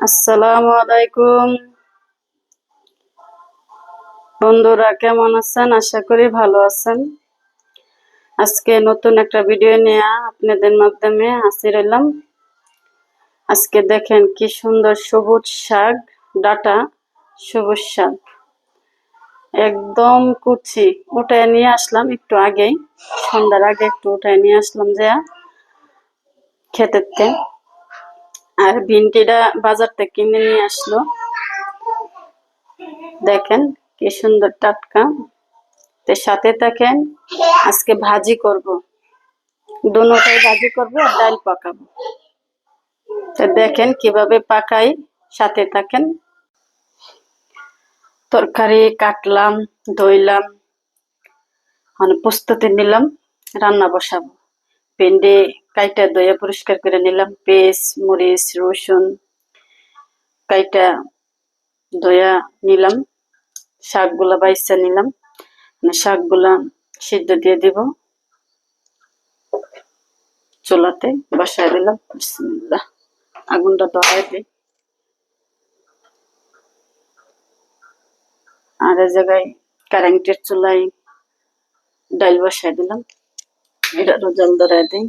আসসালামু আলাইকুম বন্ধুরা, কেমন আছেন? আশা করি ভালো আছেন। আজকে নতুন একটা ভিডিও নিয়ে আপনাদের মাধ্যমে হাজির হলাম। আজকে দেখেন কি সুন্দর সবুজ শাক, ডাটা সবুজ শাক একদম কুচি উঠায় নিয়ে আসলাম একটু আগেই, সন্ধ্যার আগে একটু উঠায় নিয়ে আসলাম যে খেতে। আর ভিন্ডিটা বাজার থেকে কিনে নিয়ে আসলো, দেখেন কি সুন্দর টাটকা। সাথে থাকেন, আজকে ভাজি করব, দুটোটাই ভাজি করব আর ডাল পাকাবো। তো দেখেন কিভাবে পাকাই, সাথে থাকেন। তরকারি কাটলাম, ধুইলাম, মানে প্রস্তুতি নিলাম, রান্না বসাবো। ভেন্ডি কাইটা ধুয়ে পরিষ্কার করে নিলাম, পেঁয়াজ মরিচ রসুন কাইটা ধুয়া নিলাম, শাকগুলা বাইসা নিলাম, শাকগুলা সিদ্ধ দিয়ে দিব। চুলাতে বসায় দিলাম, বিসমিল্লাহ। আগুনটা ধরাই দিই। আর এই জায়গায় কারেন্টের চুলায় ডাল বসাই দিলাম, এটারও জল ধরাই দিই।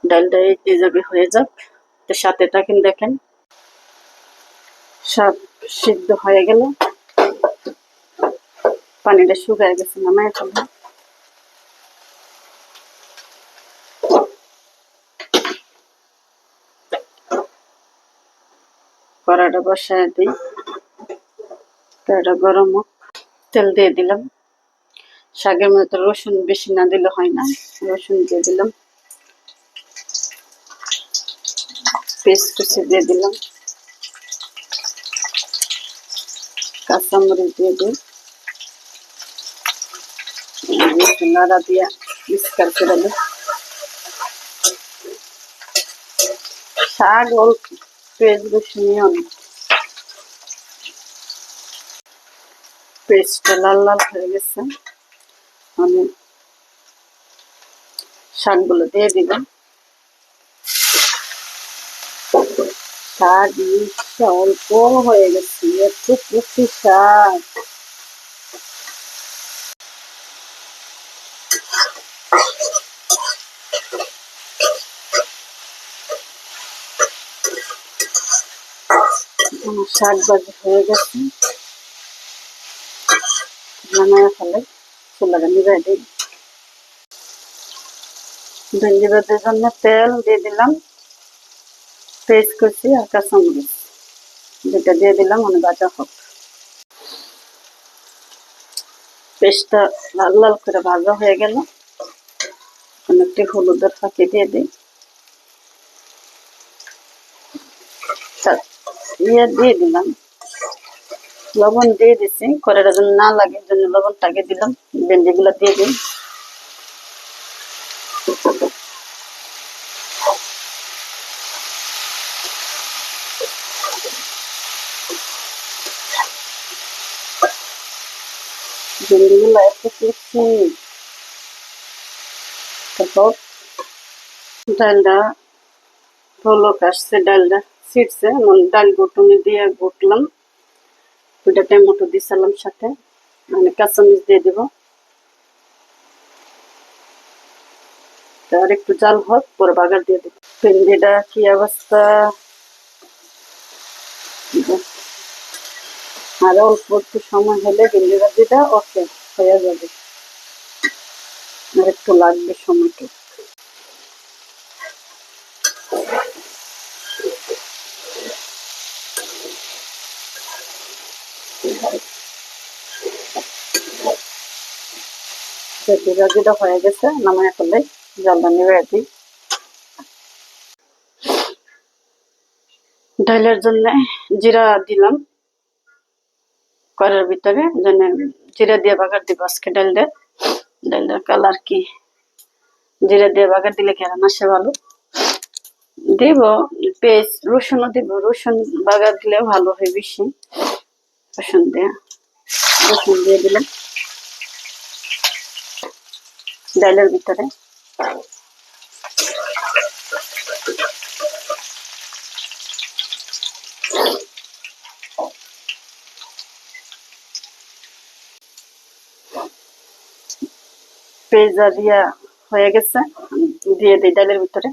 ডালটা এই জায়গায় হয়ে যাক, তো সাথে থাকেন। দেখেন শাক সিদ্ধ হয়ে গেল, পানিটা শুকায় গেছে, নামায় ফেললাম। কড়াইটা বসায় দিই, কড়াইটা গরম হোক, তেল দিয়ে দিলাম। শাকের মধ্যে রসুন বেশি না দিলে হয় না, রসুন দিয়ে দিলাম, পেঁয়াজ কুচি দিয়ে দিলাম, কাঁচামরিচ দিয়ে দিই, নাড়া দিয়া মিক্সচার করে দিই। শাক অল্প, পেঁয়াজ রসুন অনেক। পেঁয়াজটা লাল লাল হয়ে গেছে, আমি শাকগুলো দিয়ে দিলাম। শাক অল্প হয়ে গেছে, একটু পুষ্টি শাক। শাক ভাজি হয়ে গেছে, নামায় ফেলে চুলাটা নিভাই দিই। ভেন্ডি ভাজার জন্য তেল দিয়ে দিলাম, পেঁয়াজ কুচি আর কাঁচামরিচ যেটা দিয়ে দিলাম, মানে ভাজা হোক। পেঁয়াজটা লাল লাল করে ভাজা হয়ে গেল, একটু হলুদের ফাঁকি দিয়ে দিই, দিয়ে দিলাম লবণ দিয়ে দিচ্ছি, কড়াইটা যেন না লাগে জন্য লবণটাকে দিলাম। ভেন্ডি গুলা দিয়ে দিই, ভেন্ডি গুলা একটু কুচি। তারপর ডালটা ঢোলক আসছে, ডালটা ছিটছে, ডাল ঘুটুনি দিয়ে ঘুটলাম, দুটা টমেটো দিছিলাম সাথে, মানে কাঁচামরিচ দিয়ে দিব। আর একটু জাল হোক, পরে বাগার দিয়ে দিব। ভেন্ডিটা কি অবস্থা, আর অল্প একটু সময় হলে ভেন্ডি ভাজিটা ওকে হয়ে যাবে, আর একটু লাগবে সময়টা। ভেন্ডি ভাজিটা হয়ে গেছে, নামায় ফেলে জলটা নিয়ে দিই। ডালের জন্য জিরা দিলাম কড়াইয়ের ভিতরে, জন্য জিরা দিয়ে বাগার দিব আজকে ডালটা। ডালটার কালার কি, জিরা দিয়ে বাগার দিলে কেরান আসে ভালো। দিব পেঁয়াজ রসুনও দিব, রসুন বাগার দিলে ভালো হয় বেশি। রসুন দিয়ে দিলাম ডালের ভিতরে। পেঁয়াজ আর ইয়া হয়ে গেছে, দিয়ে দিই ডালের ভিতরে।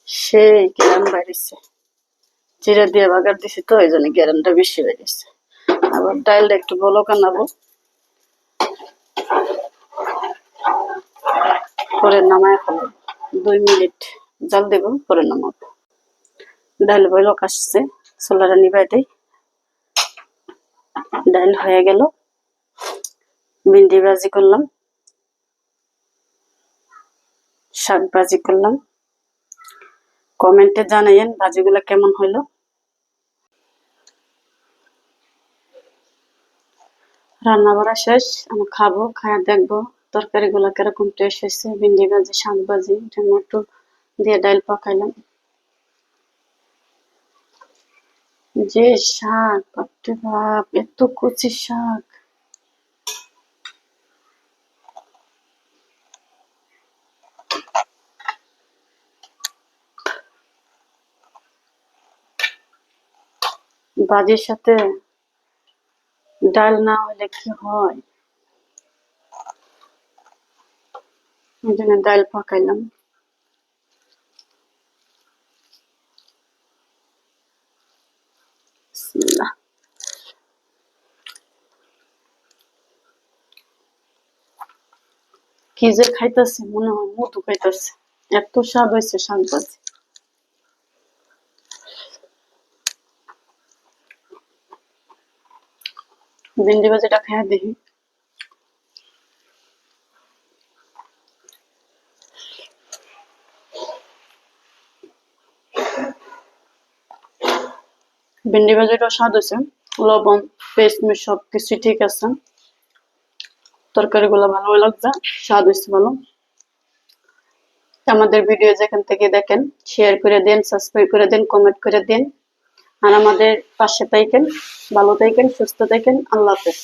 সেই গ্রাম বাড়িছে, জিরা দিয়ে বাগার দিছি তো এই জন্য গ্রামটা বেশি হয়ে গেছে। আবার ডালটা একটু বলক আনাবো, পরে নামায় ফেলবো। 2 মিনিট জাল দেবো, পরে নামাবো। ডাল বলক আসছে, চুলাটা নিভাই দেই। ডাল হয়ে গেল, ভিন্ডি ভাজি করলাম, শাক ভাজি করলাম। কমেন্টে জানাইয়েন ভাজিগুলা কেমন হইলো। রান্না বাড়া শেষ, আমি খাবো, খায়া দেখবো তরকারি গুলা কিরকম টেস্ট হয়েছে। ভিন্ডি ভাজি, শাক ভাজি, টমেটো দিয়ে ডাল পাকাইলাম। যে শাক, বাপরে বাপ, এত কচি শাক! ভাজির সাথে ডাল না হলে কি হয়, এই জন্য ডাল পাকাইলাম। বিসমিল্লাহ। কি যে খাইতেছে, মনে হয় মধু খাইতেছে, এত স্বাদ হয়েছে শাক ভাজি। ভিন্ডি ভাজিটা খাইয়া দেখি। ভিন্ডি ভাজিটাও স্বাদ হয়েছে, লবণ পেস্ট সবকিছু ঠিক আছে, তরকারি গুলো ভালো লাগছে, স্বাদ হয়েছে ভালো। আমাদের ভিডিও যেখান থেকে দেখেন শেয়ার করে দেন, সাবস্ক্রাইব করে দেন, কমেন্ট করে দেন, আর আমাদের পাশে থাকেন। ভালো থাকেন, সুস্থ থাকেন। আল্লাহ হাফেজ।